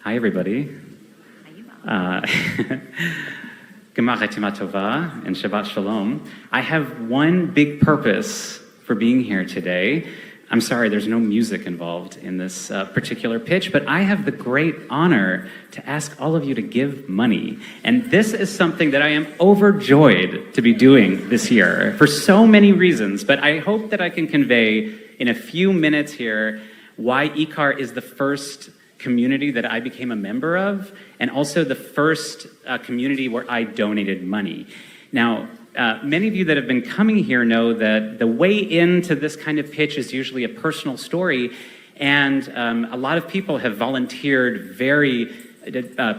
Hi, everybody. Gemach Hatima Tova and Shabbat Shalom. I have one big purpose for being here today. I'm sorry, there's no music involved in this particular pitch, but I have the great honor to ask all of you to give money. And this is something that I am overjoyed to be doing this year for so many reasons, but I hope that I can convey in a few minutes here why IKAR is the first community that I became a member of, and also the first community where I donated money. Now, many of you that have been coming here know that the way into this kind of pitch is usually a personal story, and a lot of people have volunteered very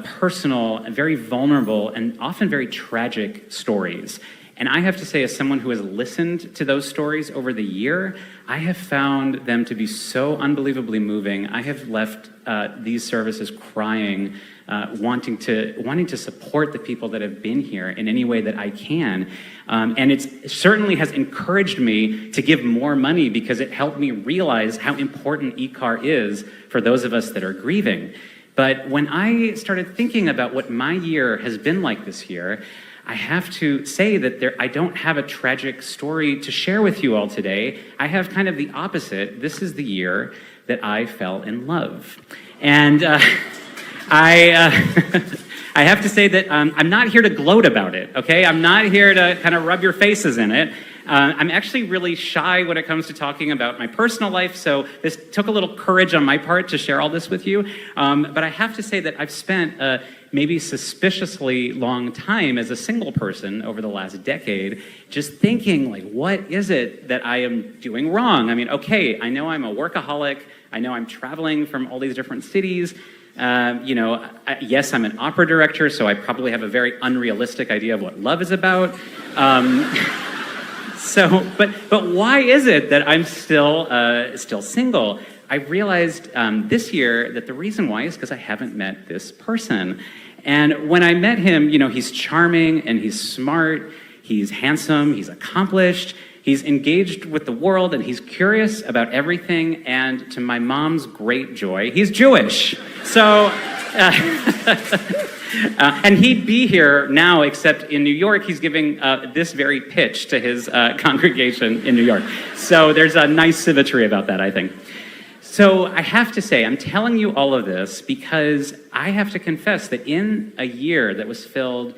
personal, very vulnerable, and often very tragic stories. And I have to say, as someone who has listened to those stories over the year, I have found them to be so unbelievably moving. I have left these services crying, wanting to support the people that have been here in any way that I can. And it certainly has encouraged me to give more money because it helped me realize how important IKAR is for those of us that are grieving. But when I started thinking about what my year has been like this year, I have to say that I don't have a tragic story to share with you all today. I have kind of the opposite. This is the year that I fell in love. And I have to say that I'm not here to gloat about it, okay? I'm not here to kind of rub your faces in it. I'm actually really shy when it comes to talking about my personal life, so this took a little courage on my part to share all this with you. But I have to say that I've spent maybe suspiciously long time as a single person over the last decade, just thinking, like, what is it that I am doing wrong? I mean, okay, I know I'm a workaholic. I know I'm traveling from all these different cities. Yes, I'm an opera director, so I probably have a very unrealistic idea of what love is about. But why is it that I'm still single? I realized this year that the reason why is because I haven't met this person. And when I met him, he's charming and he's smart, he's handsome, he's accomplished, he's engaged with the world, and he's curious about everything. And to my mom's great joy, he's Jewish. So, and he'd be here now, except in New York, he's giving this very pitch to his congregation in New York. So there's a nice symmetry about that, I think. So I have to say, I'm telling you all of this because I have to confess that in a year that was filled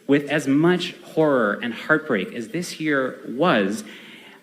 with as much horror and heartbreak as this year was,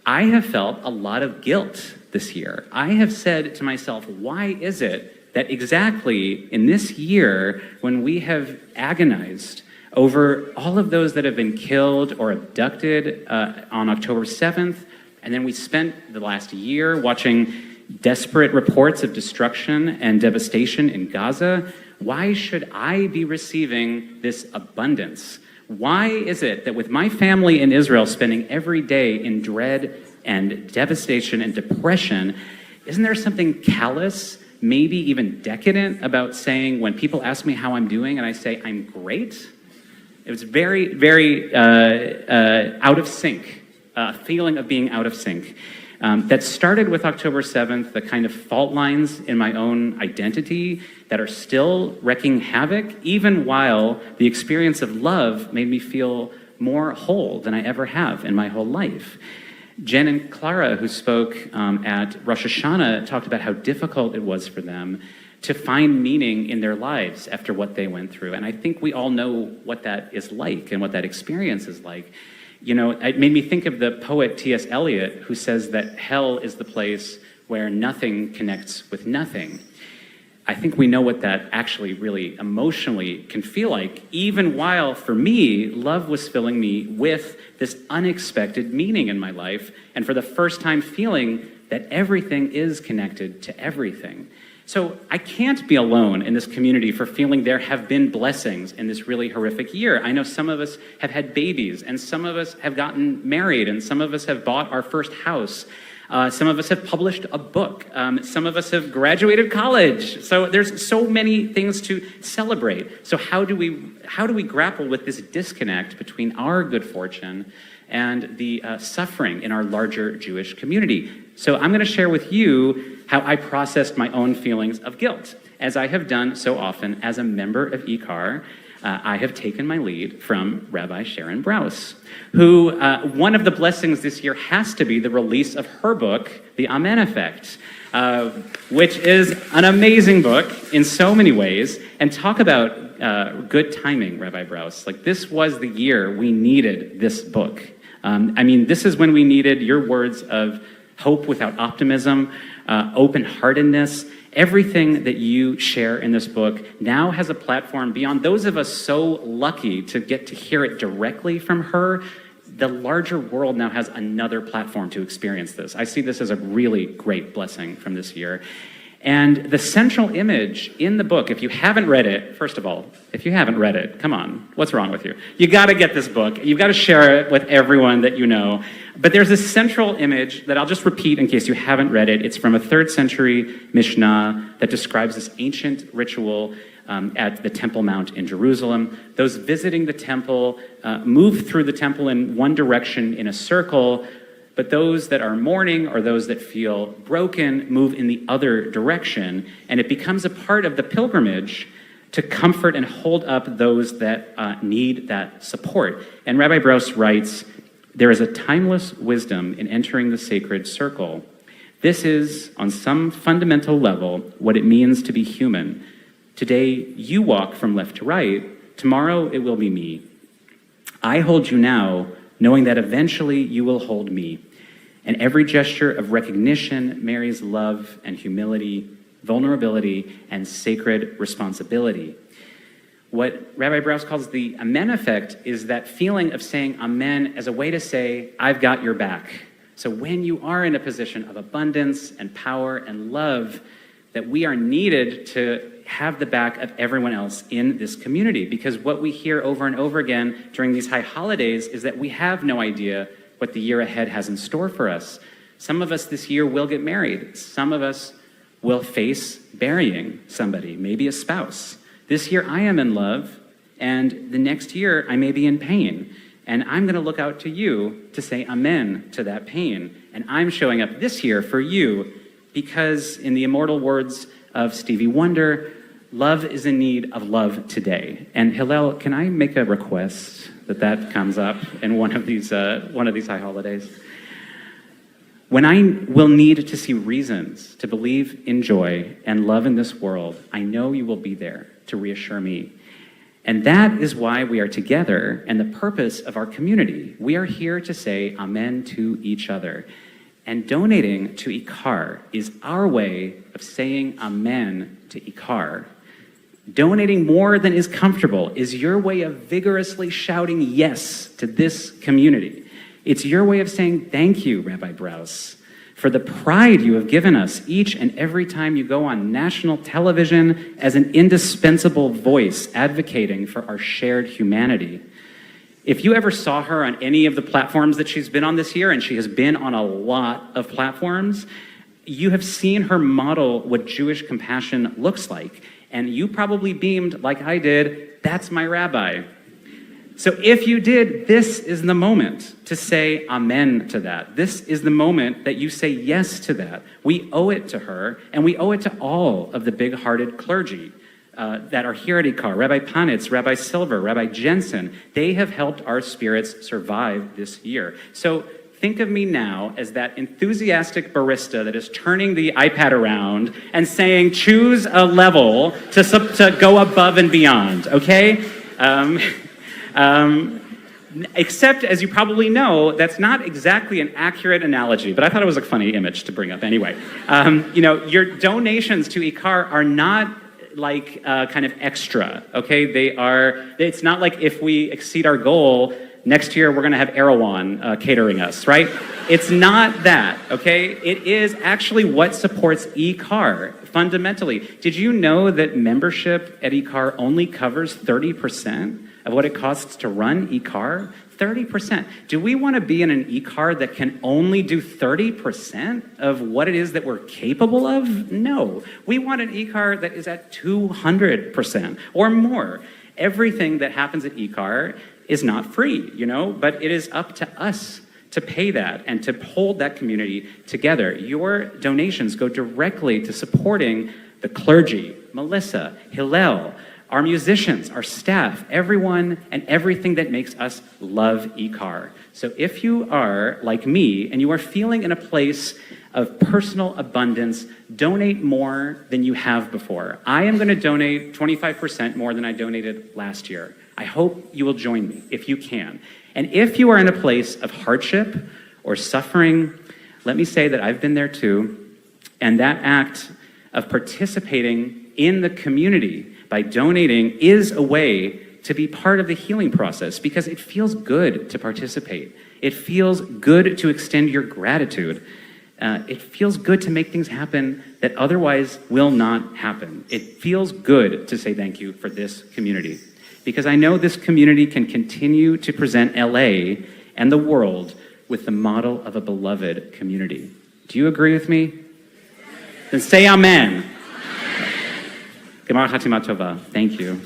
I have felt a lot of guilt this year. I have said to myself, why is it that exactly in this year, when we have agonized over all of those that have been killed or abducted on October 7th, and then we spent the last year watching desperate reports of destruction and devastation in Gaza, why should I be receiving this abundance? Why is it that with my family in Israel spending every day in dread and devastation and depression, isn't there something callous, maybe even decadent about saying when people ask me how I'm doing and I say, I'm great? It was very, very out of sync, a feeling of being out of sync. That started with October 7th, the kind of fault lines in my own identity that are still wreaking havoc, even while the experience of love made me feel more whole than I ever have in my whole life. Jen and Clara, who spoke at Rosh Hashanah, talked about how difficult it was for them to find meaning in their lives after what they went through. And I think we all know what that is like and what that experience is like. It made me think of the poet T.S. Eliot, who says that hell is the place where nothing connects with nothing. I think we know what that actually really emotionally can feel like, even while, for me, love was filling me with this unexpected meaning in my life, and for the first time feeling that everything is connected to everything. So I can't be alone in this community for feeling there have been blessings in this really horrific year. I know some of us have had babies, and some of us have gotten married, and some of us have bought our first house. Some of us have published a book. Some of us have graduated college. So there's so many things to celebrate. So how do we grapple with this disconnect between our good fortune and the suffering in our larger Jewish community? So I'm going to share with you how I processed my own feelings of guilt, as I have done so often as a member of IKAR. I have taken my lead from Rabbi Sharon Brous, who one of the blessings this year has to be the release of her book, The Amen Effect, which is an amazing book in so many ways. And talk about good timing, Rabbi Brous. Like, this was the year we needed this book. This is when we needed your words of hope without optimism, open-heartedness. Everything that you share in this book now has a platform beyond those of us so lucky to get to hear it directly from her. The larger world now has another platform to experience this. I see this as a really great blessing from this year. And the central image in the book, if you haven't read it, first of all, if you haven't read it, come on, what's wrong with you? You gotta get this book. You've gotta share it with everyone that you know. But there's this central image that I'll just repeat in case you haven't read it. It's from a 3rd century Mishnah that describes this ancient ritual at the Temple Mount in Jerusalem. Those visiting the temple move through the temple in one direction in a circle, but those that are mourning or those that feel broken move in the other direction, and it becomes a part of the pilgrimage to comfort and hold up those that need that support. And Rabbi Brous writes, "There is a timeless wisdom in entering the sacred circle. This is, on some fundamental level, what it means to be human. Today, you walk from left to right. Tomorrow, it will be me. I hold you now, knowing that eventually you will hold me. And every gesture of recognition marries love and humility, vulnerability, and sacred responsibility." What Rabbi Brous calls the Amen Effect is that feeling of saying Amen as a way to say, I've got your back. So when you are in a position of abundance and power and love, that we are needed to have the back of everyone else in this community. Because what we hear over and over again during these high holidays is that we have no idea what the year ahead has in store for us. Some of us this year will get married. Some of us will face burying somebody, maybe a spouse. This year I am in love, and the next year I may be in pain. And I'm gonna look out to you to say amen to that pain. And I'm showing up this year for you because, in the immortal words of Stevie Wonder, love is in need of love today. And Hillel, can I make a request that comes up in one of these high holidays? When I will need to see reasons to believe in joy and love in this world, I know you will be there to reassure me. And that is why we are together and the purpose of our community. We are here to say amen to each other. And donating to IKAR is our way of saying amen to IKAR. Donating more than is comfortable is your way of vigorously shouting yes to this community. It's your way of saying thank you, Rabbi Brous, for the pride you have given us each and every time you go on national television as an indispensable voice advocating for our shared humanity. If you ever saw her on any of the platforms that she's been on this year, and she has been on a lot of platforms, you have seen her model what Jewish compassion looks like. And you probably beamed like I did, that's my rabbi. So if you did, this is the moment to say amen to that. This is the moment that you say yes to that. We owe it to her, and we owe it to all of the big-hearted clergy that are here at IKAR. Rabbi Panitz, Rabbi Silver, Rabbi Jensen, they have helped our spirits survive this year. So think of me now as that enthusiastic barista that is turning the iPad around and saying, choose a level to go above and beyond, okay? Except, as you probably know, that's not exactly an accurate analogy, but I thought it was a funny image to bring up anyway. Your donations to IKAR are not like kind of extra, okay? It's not like if we exceed our goal, next year we're gonna have Erewhon catering us, right? It's not that, okay? It is actually what supports IKAR, fundamentally. Did you know that membership at IKAR only covers 30% of what it costs to run IKAR? 30%. Do we want to be in an IKAR that can only do 30% of what it is that we're capable of? No. We want an IKAR that is at 200% or more. Everything that happens at IKAR is not free, but it is up to us to pay that and to hold that community together. Your donations go directly to supporting the clergy, Melissa, Hillel, our musicians, our staff, everyone and everything that makes us love IKAR. So if you are like me and you are feeling in a place of personal abundance, donate more than you have before. I am going to donate 25% more than I donated last year. I hope you will join me if you can. And if you are in a place of hardship or suffering, let me say that I've been there too. And that act of participating in the community by donating is a way to be part of the healing process because it feels good to participate. It feels good to extend your gratitude. It feels good to make things happen that otherwise will not happen. It feels good to say thank you for this community because I know this community can continue to present LA and the world with the model of a beloved community. Do you agree with me? Then say amen. Gemar Chatima Tova. Thank you.